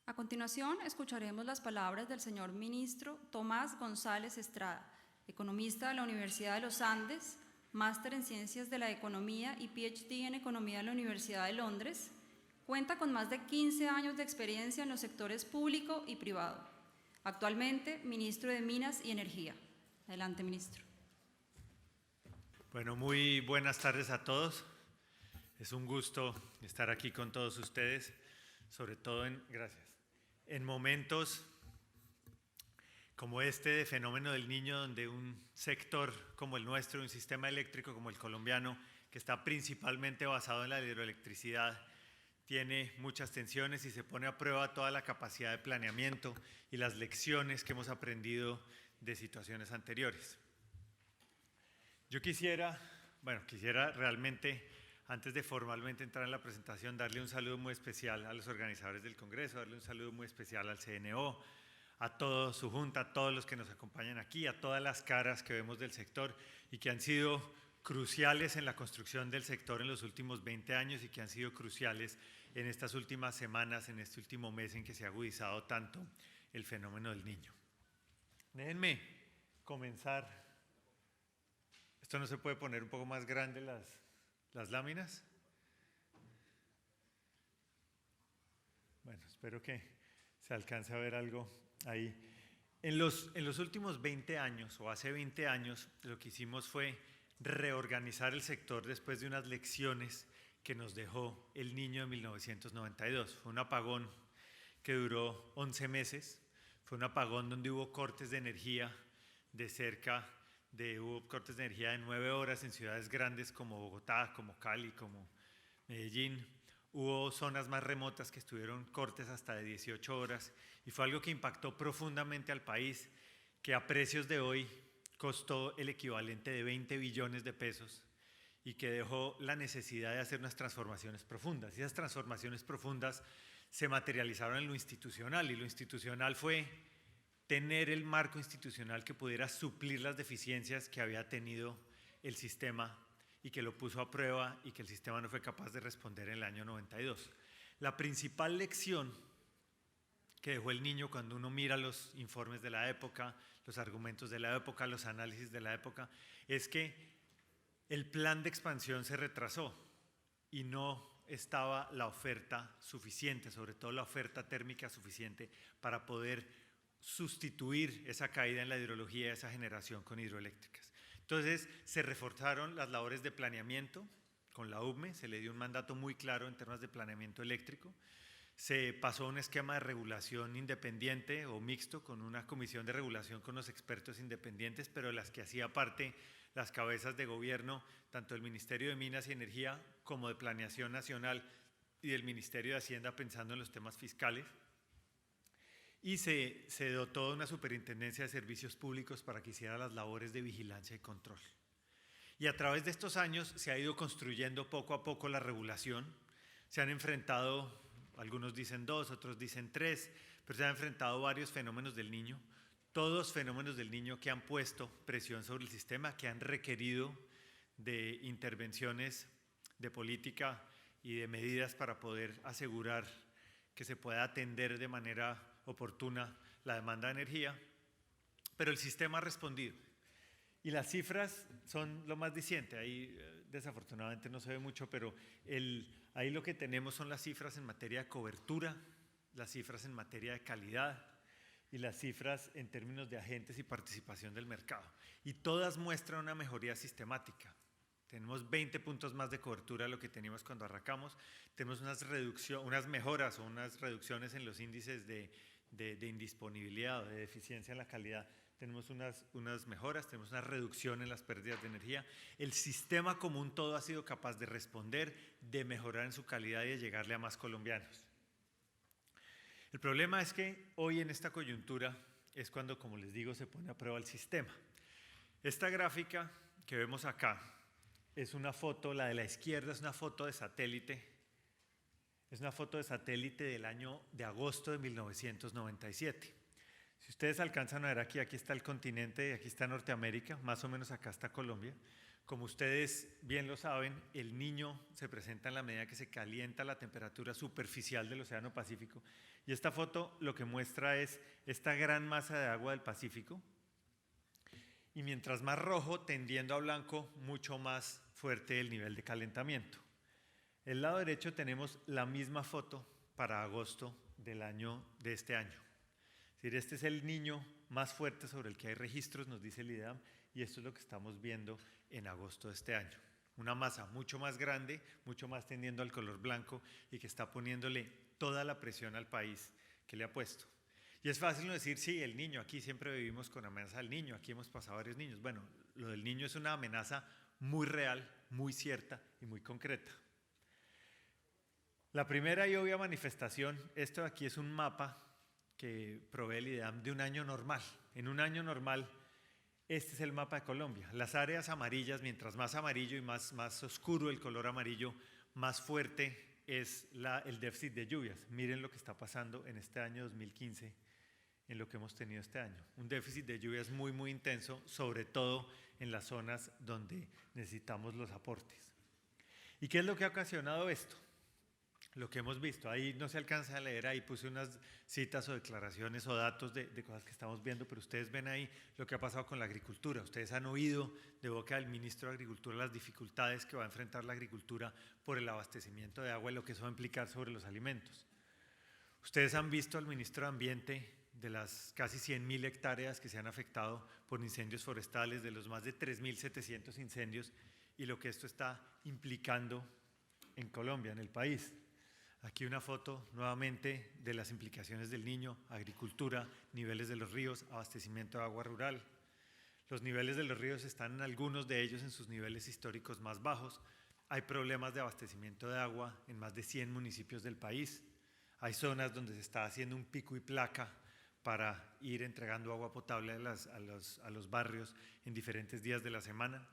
A continuación, escucharemos las palabras del señor ministro Tomás González Estrada, economista de la Universidad de los Andes, máster en Ciencias de la Economía y PhD en Economía de la Universidad de Londres. Cuenta con más de 15 años de experiencia en los sectores público y privado. Actualmente, ministro de Minas y Energía. Adelante, ministro. Bueno, muy buenas tardes a todos. Es un gusto estar aquí con todos ustedes, sobre todo en momentos como este de fenómeno del Niño, donde un sector como el nuestro, un sistema eléctrico como el colombiano, que está principalmente basado en la hidroelectricidad, tiene muchas tensiones y se pone a prueba toda la capacidad de planeamiento y las lecciones que hemos aprendido de situaciones anteriores. Yo quisiera realmente, antes de formalmente entrar en la presentación, darle un saludo muy especial a los organizadores del Congreso, darle un saludo muy especial al CNO, a toda su junta, a todos los que nos acompañan aquí, a todas las caras que vemos del sector y que han sido cruciales en la construcción del sector en los últimos 20 años y que han sido cruciales en estas últimas semanas, en este último mes en que se ha agudizado tanto el fenómeno del Niño. Déjenme comenzar. ¿Esto no se puede poner un poco más grande las láminas? Bueno, espero que se alcance a ver algo ahí. En los últimos 20 años, o hace 20 años, lo que hicimos fue reorganizar el sector después de unas lecciones que nos dejó el Niño de 1992. Fue un apagón que duró 11 meses, fue un apagón donde hubo cortes de energía hubo cortes de energía de 9 horas en ciudades grandes como Bogotá, como Cali, como Medellín. Hubo zonas más remotas que estuvieron cortes hasta de 18 horas y fue algo que impactó profundamente al país, que a precios de hoy costó el equivalente de 20 billones de pesos y que dejó la necesidad de hacer unas transformaciones profundas. Y esas transformaciones profundas se materializaron en lo institucional, y lo institucional fue tener el marco institucional que pudiera suplir las deficiencias que había tenido el sistema y que lo puso a prueba y que el sistema no fue capaz de responder en el año 92. La principal lección que dejó el Niño, cuando uno mira los informes de la época, los argumentos de la época, los análisis de la época, es que el plan de expansión se retrasó y no estaba la oferta suficiente, sobre todo la oferta térmica suficiente para poder sustituir esa caída en la hidrología, esa generación con hidroeléctricas. Entonces se reforzaron las labores de planeamiento con la UBME, se le dio un mandato muy claro en temas de planeamiento eléctrico, se pasó a un esquema de regulación independiente o mixto con una comisión de regulación con los expertos independientes, pero de las que hacía parte las cabezas de gobierno, tanto del Ministerio de Minas y Energía como de Planeación Nacional y del Ministerio de Hacienda, pensando en los temas fiscales. Y se dotó de una superintendencia de servicios públicos para que hiciera las labores de vigilancia y control. Y a través de estos años se ha ido construyendo poco a poco la regulación. Se han enfrentado, algunos dicen 2, otros dicen 3, pero se han enfrentado varios fenómenos del Niño, todos fenómenos del Niño que han puesto presión sobre el sistema, que han requerido de intervenciones de política y de medidas para poder asegurar que se pueda atender de manera oportuna la demanda de energía, pero el sistema ha respondido. Y las cifras son lo más diciente, ahí desafortunadamente no se ve mucho, pero ahí lo que tenemos son las cifras en materia de cobertura, las cifras en materia de calidad y las cifras en términos de agentes y participación del mercado. Y todas muestran una mejoría sistemática. Tenemos 20 puntos más de cobertura de lo que teníamos cuando arrancamos. Tenemos unas mejoras o unas reducciones en los índices de indisponibilidad o de deficiencia en la calidad. Tenemos unas mejoras, tenemos una reducción en las pérdidas de energía. El sistema como un todo ha sido capaz de responder, de mejorar en su calidad y de llegarle a más colombianos. El problema es que hoy en esta coyuntura es cuando, como les digo, se pone a prueba el sistema. Esta gráfica que vemos acá es una foto, la de la izquierda es una foto de satélite. Es una foto de satélite del año de agosto de 1997. Si ustedes alcanzan a ver aquí está el continente y aquí está Norteamérica, más o menos acá está Colombia. Como ustedes bien lo saben, el Niño se presenta en la medida que se calienta la temperatura superficial del Océano Pacífico. Y esta foto lo que muestra es esta gran masa de agua del Pacífico. Y mientras más rojo, tendiendo a blanco, mucho más fuerte el nivel de calentamiento. El lado derecho tenemos la misma foto para agosto de este año. Es decir, este es el Niño más fuerte sobre el que hay registros, nos dice el IDEAM, y esto es lo que estamos viendo en agosto de este año. Una masa mucho más grande, mucho más tendiendo al color blanco y que está poniéndole toda la presión al país que le ha puesto. Y es fácil no decir, sí, el Niño, aquí siempre vivimos con amenaza del Niño, aquí hemos pasado varios niños. Bueno, lo del Niño es una amenaza muy real, muy cierta y muy concreta. La primera y obvia manifestación, esto de aquí es un mapa que provee el IDEAM de un año normal. En un año normal, este es el mapa de Colombia. Las áreas amarillas, mientras más amarillo y más oscuro el color amarillo, más fuerte es el déficit de lluvias. Miren lo que está pasando en este año 2015, en lo que hemos tenido este año. Un déficit de lluvias muy, muy intenso, sobre todo en las zonas donde necesitamos los aportes. ¿Y qué es lo que ha ocasionado esto? Lo que hemos visto, ahí no se alcanza a leer, ahí puse unas citas o declaraciones o datos de cosas que estamos viendo, pero ustedes ven ahí lo que ha pasado con la agricultura. Ustedes han oído de boca del ministro de Agricultura las dificultades que va a enfrentar la agricultura por el abastecimiento de agua y lo que eso va a implicar sobre los alimentos. Ustedes han visto al ministro de Ambiente de las casi 100.000 hectáreas que se han afectado por incendios forestales, de los más de 3.700 incendios y lo que esto está implicando en Colombia, en el país. Aquí una foto nuevamente de las implicaciones del Niño, agricultura, niveles de los ríos, abastecimiento de agua rural. Los niveles de los ríos están en algunos de ellos en sus niveles históricos más bajos. Hay problemas de abastecimiento de agua en más de 100 municipios del país. Hay zonas donde se está haciendo un pico y placa para ir entregando agua potable a los barrios en diferentes días de la semana.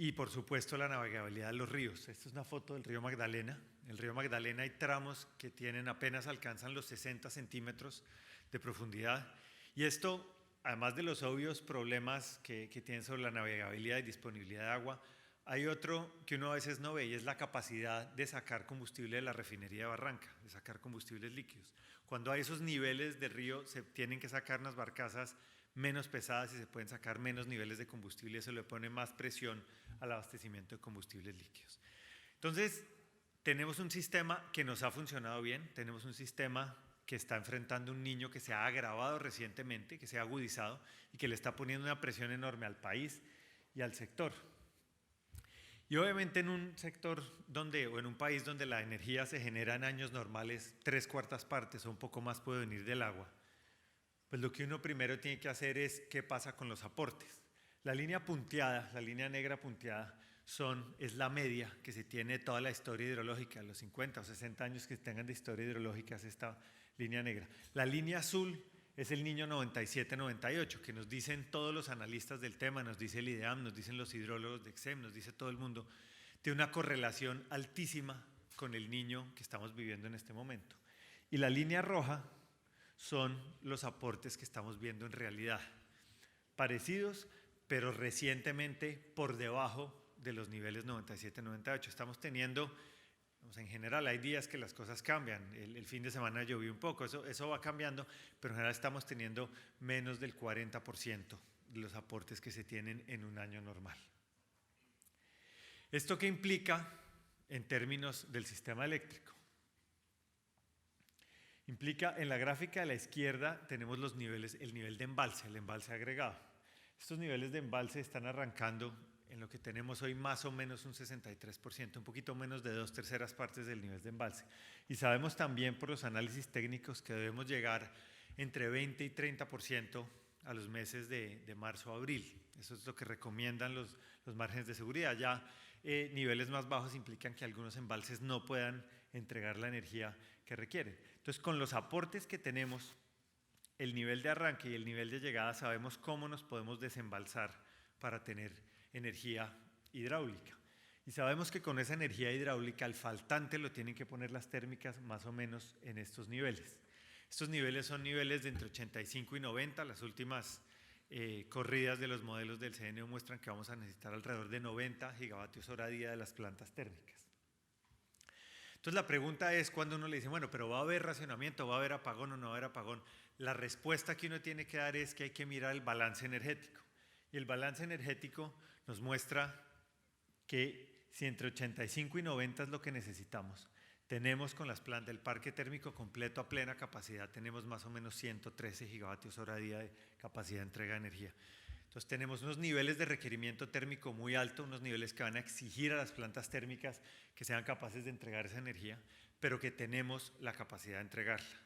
Y por supuesto la navegabilidad de los ríos. Esta es una foto del río Magdalena. En el río Magdalena hay tramos que apenas alcanzan los 60 centímetros de profundidad. Y esto, además de los obvios problemas que tienen sobre la navegabilidad y disponibilidad de agua, hay otro que uno a veces no ve y es la capacidad de sacar combustible de la refinería de Barranca, de sacar combustibles líquidos. Cuando hay esos niveles de río se tienen que sacar unas barcazas menos pesadas y se pueden sacar menos niveles de combustible y eso le pone más presión al abastecimiento de combustibles líquidos. Entonces, tenemos un sistema que nos ha funcionado bien, tenemos un sistema que está enfrentando un Niño que se ha agravado recientemente, que se ha agudizado y que le está poniendo una presión enorme al país y al sector. Y obviamente en un sector o en un país donde la energía se genera en años normales, 3/4 partes o un poco más puede venir del agua, pues lo que uno primero tiene que hacer es qué pasa con los aportes. La línea punteada, la línea negra punteada, es la media que se tiene de toda la historia hidrológica, los 50 o 60 años que tengan de historia hidrológica es esta línea negra. La línea azul es el Niño 97-98, que nos dicen todos los analistas del tema, nos dice el IDEAM, nos dicen los hidrólogos de EXEM, nos dice todo el mundo, tiene una correlación altísima con el Niño que estamos viviendo en este momento. Y la línea roja son los aportes que estamos viendo en realidad, parecidos, pero recientemente por debajo de los niveles 97-98. Estamos teniendo, en general hay días que las cosas cambian, el fin de semana llovió un poco, eso va cambiando, pero en general estamos teniendo menos del 40% de los aportes que se tienen en un año normal. ¿Esto qué implica en términos del sistema eléctrico? Implica, en la gráfica de la izquierda tenemos los niveles, el nivel de embalse, el embalse agregado. Estos niveles de embalse están arrancando en lo que tenemos hoy más o menos un 63%, un poquito menos de 2/3 partes del nivel de embalse. Y sabemos también por los análisis técnicos que debemos llegar entre 20 y 30% a los meses de marzo a abril. Eso es lo que recomiendan los márgenes de seguridad. Ya niveles más bajos implican que algunos embalses no puedan entregar la energía que requieren. Entonces, con los aportes que tenemos, el nivel de arranque y el nivel de llegada, sabemos cómo nos podemos desembalsar para tener energía hidráulica. Y sabemos que con esa energía hidráulica al faltante lo tienen que poner las térmicas más o menos en estos niveles. Estos niveles son niveles de entre 85 y 90, las últimas corridas de los modelos del CNO muestran que vamos a necesitar alrededor de 90 gigavatios hora día de las plantas térmicas. Entonces la pregunta es, cuando uno le dice, bueno, pero ¿va a haber racionamiento, va a haber apagón o no va a haber apagón? La respuesta que uno tiene que dar es que hay que mirar el balance energético. Y el balance energético nos muestra que si entre 85 y 90 es lo que necesitamos, tenemos con las plantas del parque térmico completo a plena capacidad, tenemos más o menos 113 gigavatios hora día de capacidad de entrega de energía. Entonces tenemos unos niveles de requerimiento térmico muy altos, unos niveles que van a exigir a las plantas térmicas que sean capaces de entregar esa energía, pero que tenemos la capacidad de entregarla.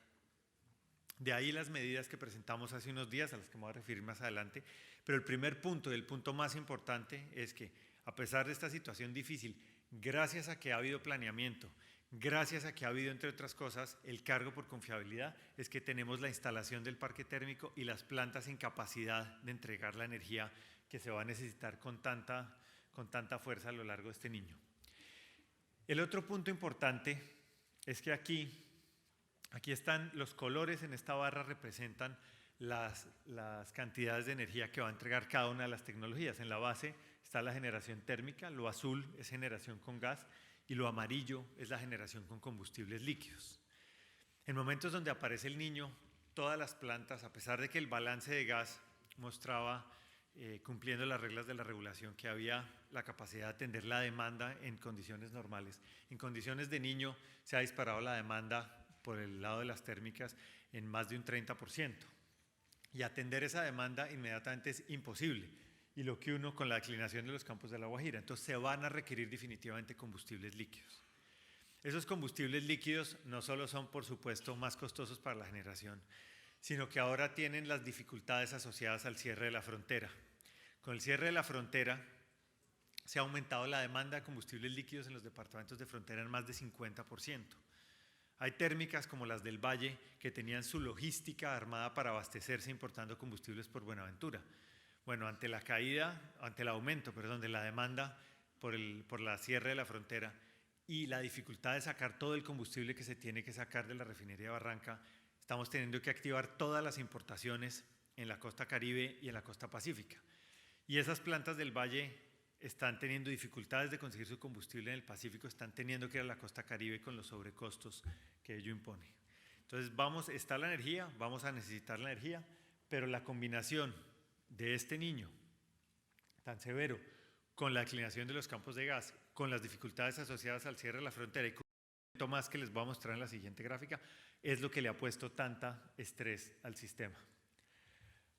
De ahí las medidas que presentamos hace unos días, a las que me voy a referir más adelante, pero el primer punto y el punto más importante es que a pesar de esta situación difícil, gracias a que ha habido planeamiento, gracias a que ha habido, entre otras cosas, el cargo por confiabilidad, es que tenemos la instalación del parque térmico y las plantas en capacidad de entregar la energía que se va a necesitar con tanta fuerza a lo largo de este niño. El otro punto importante es que aquí están los colores en esta barra, representan las cantidades de energía que va a entregar cada una de las tecnologías. En la base está la generación térmica, lo azul es generación con gas, y lo amarillo es la generación con combustibles líquidos. En momentos donde aparece el niño, todas las plantas, a pesar de que el balance de gas mostraba, cumpliendo las reglas de la regulación, que había la capacidad de atender la demanda en condiciones normales, en condiciones de niño se ha disparado la demanda por el lado de las térmicas en más de un 30%. Y atender esa demanda inmediatamente es imposible. Y lo que uno con la declinación de los campos de La Guajira. Entonces se van a requerir definitivamente combustibles líquidos. Esos combustibles líquidos no solo son, por supuesto, más costosos para la generación, sino que ahora tienen las dificultades asociadas al cierre de la frontera. Con el cierre de la frontera se ha aumentado la demanda de combustibles líquidos en los departamentos de frontera en más de 50%. Hay térmicas como las del Valle que tenían su logística armada para abastecerse importando combustibles por Buenaventura. Bueno, ante el aumento de la demanda por la cierre de la frontera y la dificultad de sacar todo el combustible que se tiene que sacar de la refinería de Barranca, estamos teniendo que activar todas las importaciones en la costa Caribe y en la costa Pacífica. Y esas plantas del Valle están teniendo dificultades de conseguir su combustible en el Pacífico, están teniendo que ir a la costa Caribe con los sobrecostos que ello impone. Entonces está la energía, vamos a necesitar la energía, pero la combinación de este niño tan severo con la declinación de los campos de gas, con las dificultades asociadas al cierre de la frontera y con un punto más que les voy a mostrar en la siguiente gráfica, es lo que le ha puesto tanta estrés al sistema.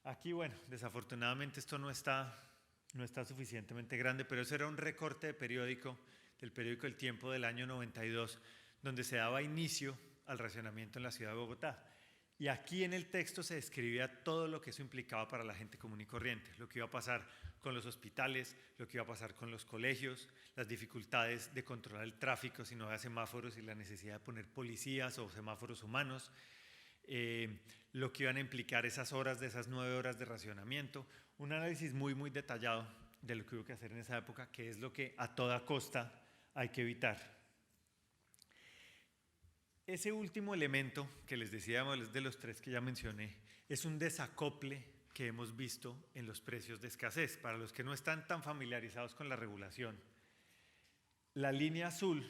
Aquí, bueno, desafortunadamente esto no está suficientemente grande, pero eso era un recorte de periódico, del periódico El Tiempo del año 92, donde se daba inicio al racionamiento en la ciudad de Bogotá. Y aquí en el texto se describía todo lo que eso implicaba para la gente común y corriente, lo que iba a pasar con los hospitales, lo que iba a pasar con los colegios, las dificultades de controlar el tráfico si no había semáforos y la necesidad de poner policías o semáforos humanos, lo que iban a implicar esas 9 horas de racionamiento, un análisis muy detallado de lo que hubo que hacer en esa época, que es lo que a toda costa hay que evitar. Ese último elemento que les decía de los 3 que ya mencioné es un desacople que hemos visto en los precios de escasez. Para los que no están tan familiarizados con la regulación, la línea azul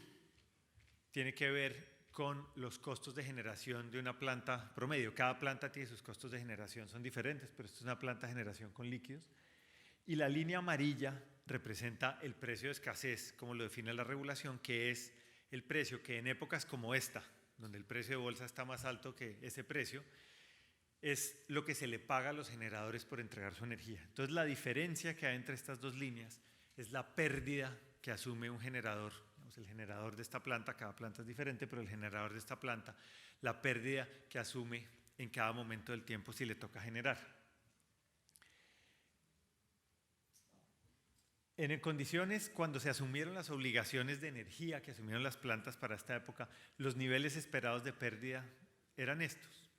tiene que ver con los costos de generación de una planta promedio. Cada planta tiene sus costos de generación, son diferentes, pero esto es una planta de generación con líquidos. Y la línea amarilla representa el precio de escasez, como lo define la regulación, que es el precio que en épocas como esta, donde el precio de bolsa está más alto que ese precio, es lo que se le paga a los generadores por entregar su energía. Entonces la diferencia que hay entre estas dos líneas es la pérdida que asume un generador, el generador de esta planta, cada planta es diferente, pero el generador de esta planta, la pérdida que asume en cada momento del tiempo si le toca generar. En condiciones cuando se asumieron las obligaciones de energía que asumieron las plantas para esta época, los niveles esperados de pérdida eran estos.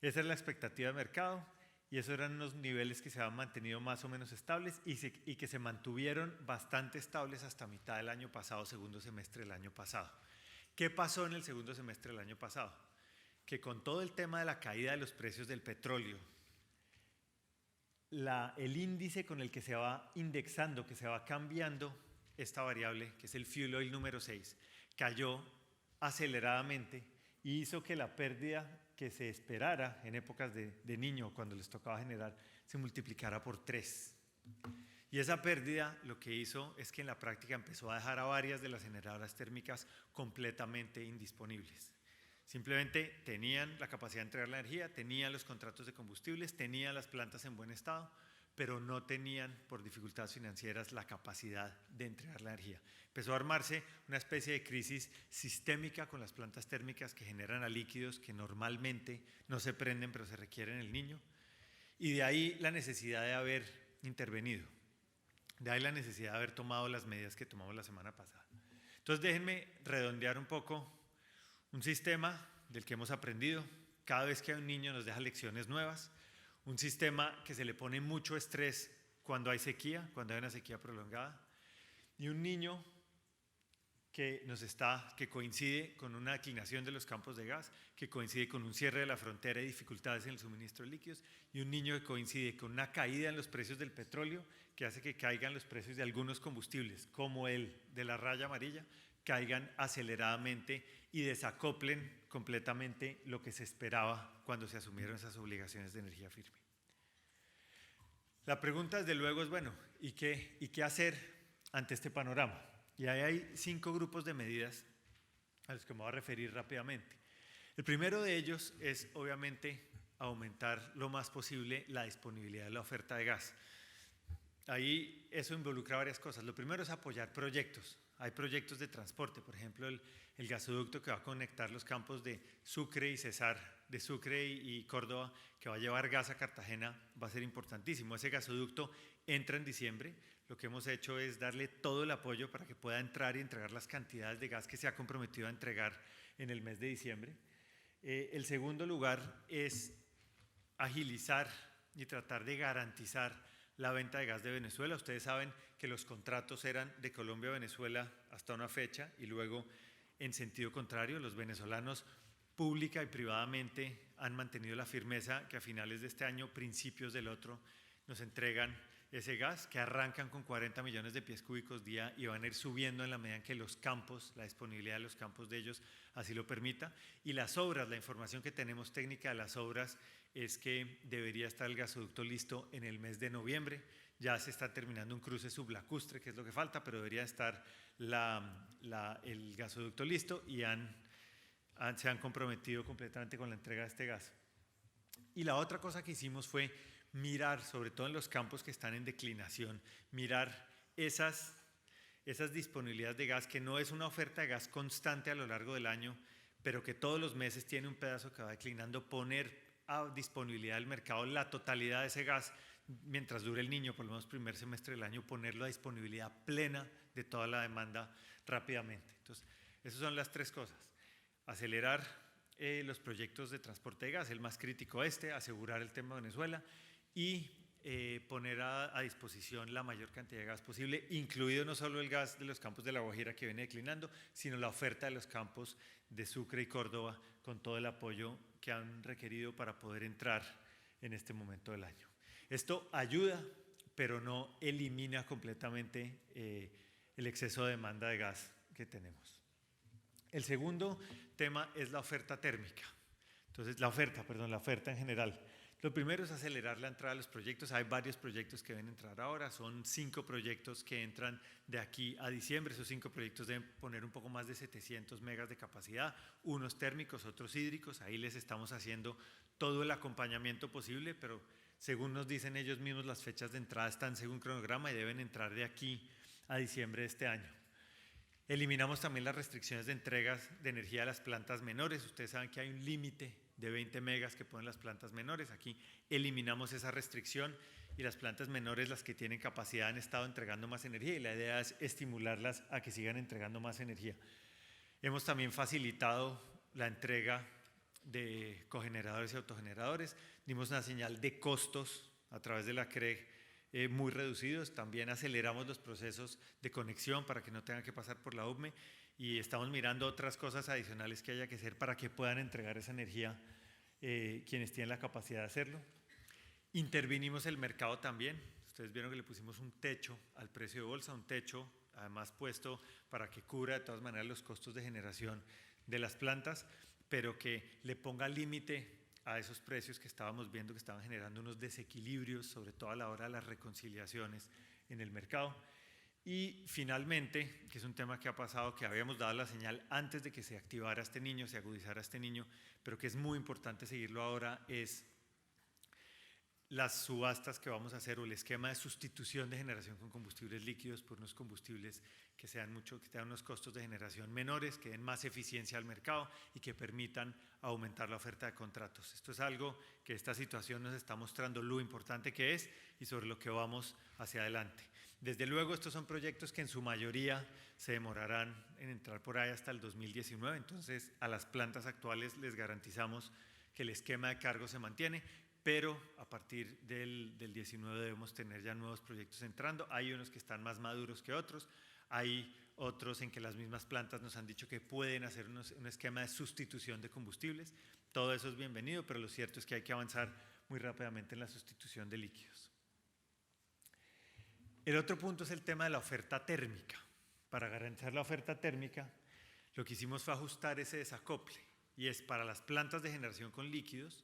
Esa era la expectativa de mercado y esos eran unos niveles que se habían mantenido más o menos estables y que se mantuvieron bastante estables hasta mitad del año pasado, segundo semestre del año pasado. ¿Qué pasó en el segundo semestre del año pasado? Que con todo el tema de la caída de los precios del petróleo el índice con el que se va indexando, que se va cambiando esta variable, que es el fuel oil número 6, cayó aceleradamente y hizo que la pérdida que se esperara en épocas de niño, cuando les tocaba generar, se multiplicara por 3. Y esa pérdida lo que hizo es que en la práctica empezó a dejar a varias de las generadoras térmicas completamente indisponibles. Simplemente tenían la capacidad de entregar la energía, tenían los contratos de combustibles, tenían las plantas en buen estado, pero no tenían, por dificultades financieras, la capacidad de entregar la energía. Empezó a armarse una especie de crisis sistémica con las plantas térmicas que generan a líquidos que normalmente no se prenden, pero se requieren en el niño. Y de ahí la necesidad de haber intervenido. De ahí la necesidad de haber tomado las medidas que tomamos la semana pasada. Entonces déjenme redondear un poco un sistema del que hemos aprendido. Cada vez que hay un niño nos deja lecciones nuevas. Un sistema que se le pone mucho estrés cuando hay sequía, cuando hay una sequía prolongada. Y un niño que coincide con una declinación de los campos de gas, que coincide con un cierre de la frontera y dificultades en el suministro de líquidos, y un niño que coincide con una caída en los precios del petróleo, que hace que caigan los precios de algunos combustibles, como el de la raya amarilla, caigan aceleradamente y desacoplen completamente lo que se esperaba cuando se asumieron esas obligaciones de energía firme. La pregunta, desde luego, es, bueno, ¿y qué hacer ante este panorama? Y ahí hay 5 grupos de medidas a los que me voy a referir rápidamente. El primero de ellos es, obviamente, aumentar lo más posible la disponibilidad de la oferta de gas. Ahí eso involucra varias cosas. Lo primero es apoyar proyectos. Hay proyectos de transporte, por ejemplo, el gasoducto que va a conectar los campos de Sucre y Cesar, de Sucre y Córdoba, que va a llevar gas a Cartagena, va a ser importantísimo. Ese gasoducto entra en diciembre. Lo que hemos hecho es darle todo el apoyo para que pueda entrar y entregar las cantidades de gas que se ha comprometido a entregar en el mes de diciembre. El segundo lugar es agilizar y tratar de garantizar la venta de gas de Venezuela. Ustedes saben que los contratos eran de Colombia a Venezuela hasta una fecha y luego en sentido contrario. Los venezolanos pública y privadamente han mantenido la firmeza que a finales de este año, principios del otro, nos entregan ese gas, que arrancan con 40 millones de pies cúbicos día y van a ir subiendo en la medida en que los campos, la disponibilidad de los campos de ellos así lo permita. Y las obras, la información que tenemos técnica de las obras es que debería estar el gasoducto listo en el mes de noviembre. Ya se está terminando un cruce sublacustre, que es lo que falta, pero debería estar el gasoducto listo y se han comprometido completamente con la entrega de este gas. Y la otra cosa que hicimos fue mirar, sobre todo en los campos que están en declinación, mirar esas disponibilidades de gas, que no es una oferta de gas constante a lo largo del año, pero que todos los meses tiene un pedazo que va declinando, poner a disponibilidad del mercado la totalidad de ese gas mientras dure el niño, por lo menos primer semestre del año, ponerlo a disponibilidad plena de toda la demanda rápidamente. Entonces, esas son las 3 cosas. Acelerar los proyectos de transporte de gas, el más crítico asegurar el tema de Venezuela y poner a disposición la mayor cantidad de gas posible, incluido no solo el gas de los campos de La Guajira que viene declinando, sino la oferta de los campos de Sucre y Córdoba con todo el apoyo que han requerido para poder entrar en este momento del año. Esto ayuda, pero no elimina completamente el exceso de demanda de gas que tenemos. El segundo tema es la oferta térmica. Entonces, la oferta en general. Lo primero es acelerar la entrada de los proyectos. Hay varios proyectos que deben entrar ahora. Son 5 proyectos que entran de aquí a diciembre. Esos 5 proyectos deben poner un poco más de 700 megas de capacidad, unos térmicos, otros hídricos. Ahí les estamos haciendo todo el acompañamiento posible, pero según nos dicen ellos mismos, las fechas de entrada están según cronograma y deben entrar de aquí a diciembre de este año. Eliminamos también las restricciones de entregas de energía a las plantas menores. Ustedes saben que hay un límite de 20 megas que ponen las plantas menores. Aquí eliminamos esa restricción y las plantas menores, las que tienen capacidad, han estado entregando más energía y la idea es estimularlas a que sigan entregando más energía. Hemos también facilitado la entrega de cogeneradores y autogeneradores. Dimos una señal de costos a través de la CREG muy reducidos. También aceleramos los procesos de conexión para que no tengan que pasar por la UME y estamos mirando otras cosas adicionales que haya que hacer para que puedan entregar esa energía quienes tienen la capacidad de hacerlo. Intervinimos el mercado también. Ustedes vieron que le pusimos un techo al precio de bolsa, un techo además puesto para que cubra de todas maneras los costos de generación de las plantas, pero que le ponga límite a esos precios que estábamos viendo que estaban generando unos desequilibrios, sobre todo a la hora de las reconciliaciones en el mercado. Y finalmente, que es un tema que ha pasado, que habíamos dado la señal antes de que se activara este niño, se agudizara este niño, pero que es muy importante seguirlo ahora, es las subastas que vamos a hacer o el esquema de sustitución de generación con combustibles líquidos por unos combustibles que tengan unos costos de generación menores, que den más eficiencia al mercado y que permitan aumentar la oferta de contratos. Esto es algo que esta situación nos está mostrando lo importante que es y sobre lo que vamos hacia adelante. Desde luego estos son proyectos que en su mayoría se demorarán en entrar por ahí hasta el 2019, entonces a las plantas actuales les garantizamos que el esquema de cargo se mantiene, pero a partir del 19 debemos tener ya nuevos proyectos entrando. Hay unos que están más maduros que otros, hay otros en que las mismas plantas nos han dicho que pueden hacer un esquema de sustitución de combustibles. Todo eso es bienvenido, pero lo cierto es que hay que avanzar muy rápidamente en la sustitución de líquidos. El otro punto es el tema de la oferta térmica. Para garantizar la oferta térmica, lo que hicimos fue ajustar ese desacople, y es para las plantas de generación con líquidos,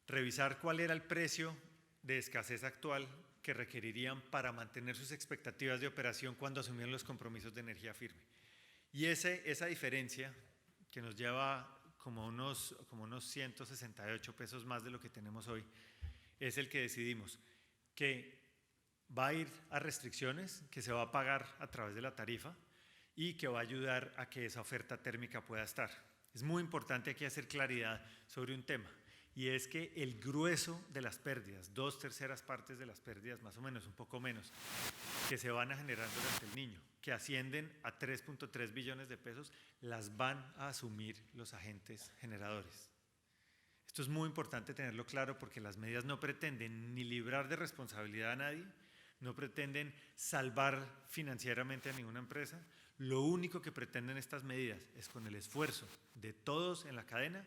revisar cuál era el precio de escasez actual que requerirían para mantener sus expectativas de operación cuando asumieron los compromisos de energía firme. Y esa diferencia, que nos lleva como unos 168 pesos más de lo que tenemos hoy, es el que decidimos que va a ir a restricciones, que se va a pagar a través de la tarifa y que va a ayudar a que esa oferta térmica pueda estar. Es muy importante aquí hacer claridad sobre un tema, y es que el grueso de las pérdidas, 2/3 partes de las pérdidas, más o menos, un poco menos, que se van a generar durante el niño, que ascienden a 3.3 billones de pesos, las van a asumir los agentes generadores. Esto es muy importante tenerlo claro porque las medidas no pretenden ni librar de responsabilidad a nadie, no pretenden salvar financieramente a ninguna empresa. Lo único que pretenden estas medidas es, con el esfuerzo de todos en la cadena,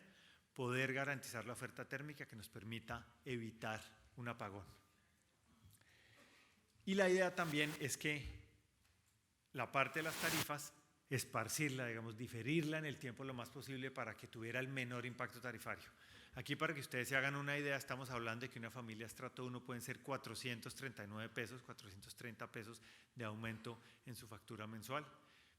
poder garantizar la oferta térmica que nos permita evitar un apagón. Y la idea también es que la parte de las tarifas, esparcirla, digamos, diferirla en el tiempo lo más posible para que tuviera el menor impacto tarifario. Aquí, para que ustedes se hagan una idea, estamos hablando de que una familia estrato 1 pueden ser 439 pesos, 430 pesos de aumento en su factura mensual,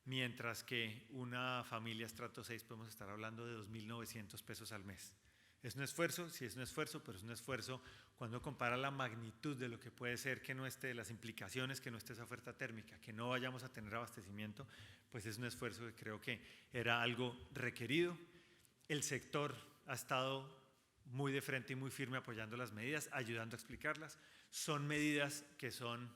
mientras que una familia estrato 6 podemos estar hablando de 2.900 pesos al mes. ¿Es un esfuerzo? Sí, es un esfuerzo, pero es un esfuerzo cuando compara la magnitud de lo que puede ser que no esté, las implicaciones que no esté esa oferta térmica, que no vayamos a tener abastecimiento, pues es un esfuerzo que creo que era algo requerido. El sector ha estado muy de frente y muy firme apoyando las medidas, ayudando a explicarlas. Son medidas que son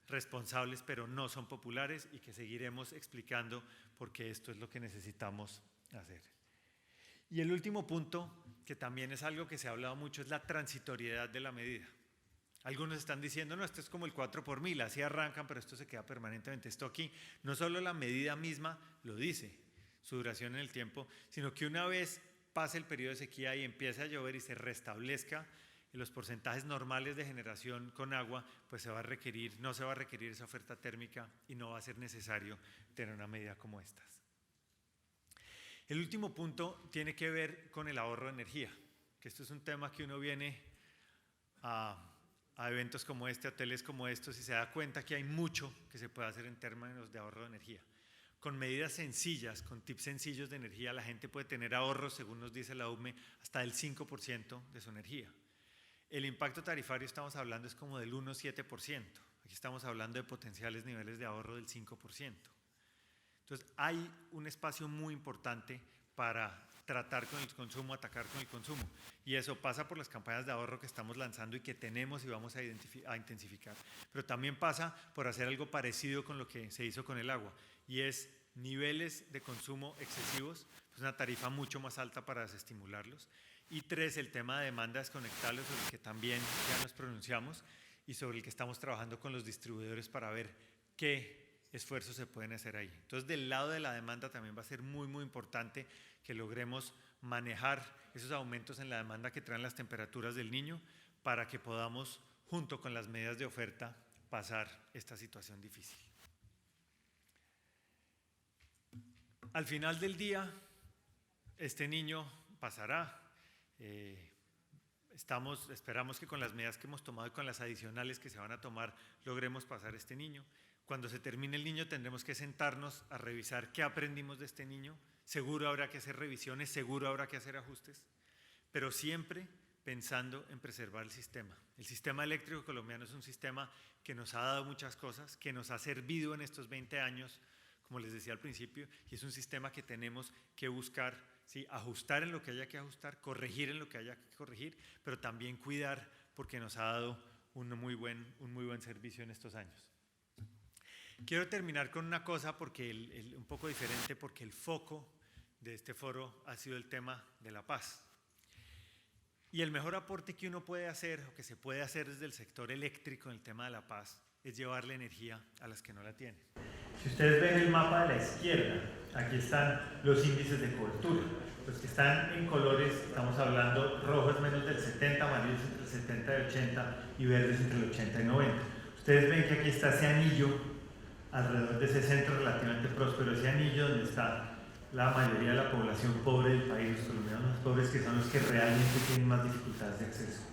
responsables, pero no son populares, y que seguiremos explicando porque esto es lo que necesitamos hacer. Y el último punto, que también es algo que se ha hablado mucho, es la transitoriedad de la medida. Algunos están diciendo, no, esto es como el 4 por 1000, así arrancan, pero esto se queda permanentemente. Esto aquí, no solo la medida misma lo dice, su duración en el tiempo, sino que una vez pase el periodo de sequía y empiece a llover y se restablezca en los porcentajes normales de generación con agua, pues no se va a requerir esa oferta térmica y no va a ser necesario tener una medida como estas. El último punto tiene que ver con el ahorro de energía, que esto es un tema que uno viene a eventos como este, a hoteles como estos, y se da cuenta que hay mucho que se puede hacer en términos de ahorro de energía. Con medidas sencillas, con tips sencillos de energía, la gente puede tener ahorros, según nos dice la UME, hasta del 5% de su energía. El impacto tarifario, estamos hablando, es como del 1,7%. Aquí estamos hablando de potenciales niveles de ahorro del 5%. Entonces, hay un espacio muy importante para tratar con el consumo, atacar con el consumo. Y eso pasa por las campañas de ahorro que estamos lanzando y que tenemos y vamos a intensificar. Pero también pasa por hacer algo parecido con lo que se hizo con el agua, y es niveles de consumo excesivos, pues una tarifa mucho más alta para desestimularlos. Y 3, el tema de demanda desconectable, sobre el que también ya nos pronunciamos y sobre el que estamos trabajando con los distribuidores para ver qué esfuerzos se pueden hacer ahí. Entonces, del lado de la demanda también va a ser muy, muy importante que logremos manejar esos aumentos en la demanda que traen las temperaturas del Niño para que podamos, junto con las medidas de oferta, pasar esta situación difícil. Al final del día, este niño pasará. Esperamos que con las medidas que hemos tomado y con las adicionales que se van a tomar logremos pasar este niño. Cuando se termine el niño tendremos que sentarnos a revisar qué aprendimos de este niño. Seguro habrá que hacer revisiones, seguro habrá que hacer ajustes, pero siempre pensando en preservar el sistema. El sistema eléctrico colombiano es un sistema que nos ha dado muchas cosas, que nos ha servido en estos 20 años, como les decía al principio, y es un sistema que tenemos que buscar, ¿sí?, ajustar en lo que haya que ajustar, corregir en lo que haya que corregir, pero también cuidar porque nos ha dado un muy buen servicio en estos años. Quiero terminar con una cosa porque un poco diferente, porque el foco de este foro ha sido el tema de la paz. Y el mejor aporte que uno puede hacer, o que se puede hacer desde el sector eléctrico en el tema de la paz, es llevarle energía a las que no la tienen. Si ustedes ven el mapa de la izquierda, aquí están los índices de cobertura. Los que están en colores, estamos hablando, rojo es menos del 70, amarillo es entre el 70 y el 80 y verde es entre el 80 y 90. Ustedes ven que aquí está ese anillo, alrededor de ese centro relativamente próspero, ese anillo donde está la mayoría de la población pobre del país, los colombianos más pobres, que son los que realmente tienen más dificultades de acceso.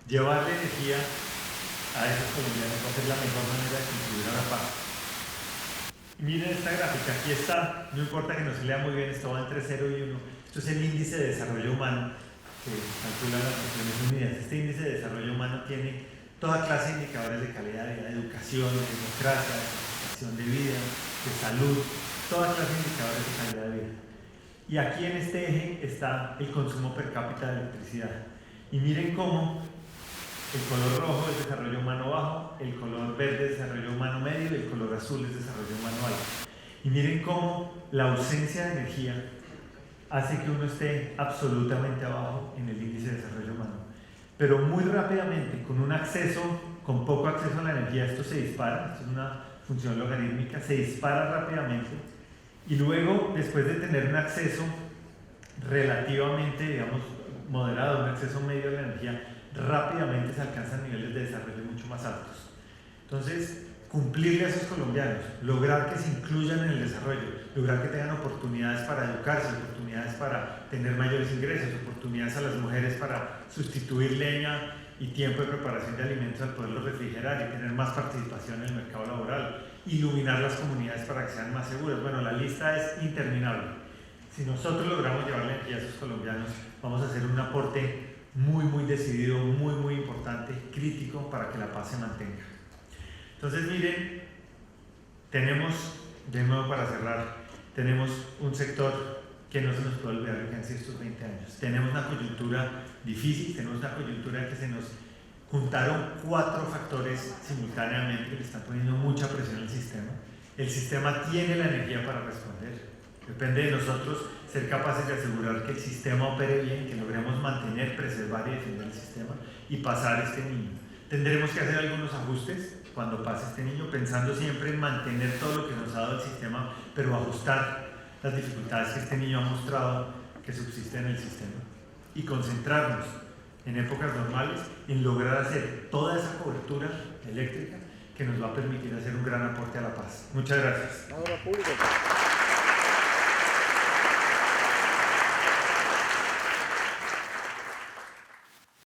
Llevarle energía a esos colombianos va a ser la mejor manera de contribuir a la paz. Miren esta gráfica, aquí está, no importa que no se lea muy bien, esto va entre 0 y 1. Esto es el índice de desarrollo humano que calcula las Naciones Unidas. Este índice de desarrollo humano tiene toda clase de indicadores de calidad de vida, de educación, de democracia, de satisfacción de vida, de salud, toda clase de indicadores de calidad de vida. Y aquí en este eje está el consumo per cápita de electricidad. Y miren cómo el color rojo es desarrollo humano bajo, el color verde es desarrollo humano medio y el color azul es desarrollo humano alto. Y miren cómo la ausencia de energía hace que uno esté absolutamente abajo en el índice de desarrollo humano. Pero muy rápidamente, con poco acceso a la energía, esto se dispara, esto es una función logarítmica, se dispara rápidamente y luego, después de tener un acceso relativamente, digamos, moderado, un acceso medio a la energía, rápidamente se alcanzan niveles de desarrollo mucho más altos. Entonces, cumplirle a esos colombianos, lograr que se incluyan en el desarrollo, lograr que tengan oportunidades para educarse, oportunidades para tener mayores ingresos, oportunidades a las mujeres para sustituir leña y tiempo de preparación de alimentos al poderlos refrigerar y tener más participación en el mercado laboral, iluminar las comunidades para que sean más seguras. Bueno, la lista es interminable. Si nosotros logramos llevarle energía a esos colombianos, vamos a hacer un aporte muy decidido, muy importante, crítico para que la paz se mantenga. Entonces miren, tenemos, de nuevo para cerrar, tenemos un sector que no se nos puede olvidar lo que han sido estos 20 años. Tenemos una coyuntura difícil, tenemos una coyuntura en que se nos juntaron 4 factores simultáneamente que están poniendo mucha presión al sistema. El sistema tiene la energía para responder. Depende de nosotros ser capaces de asegurar que el sistema opere bien, que logremos mantener, preservar y defender el sistema y pasar este niño. Tendremos que hacer algunos ajustes cuando pase este niño, pensando siempre en mantener todo lo que nos ha dado el sistema, pero ajustar las dificultades que este niño ha mostrado que subsisten en el sistema y concentrarnos en épocas normales en lograr hacer toda esa cobertura eléctrica que nos va a permitir hacer un gran aporte a la paz. Muchas gracias.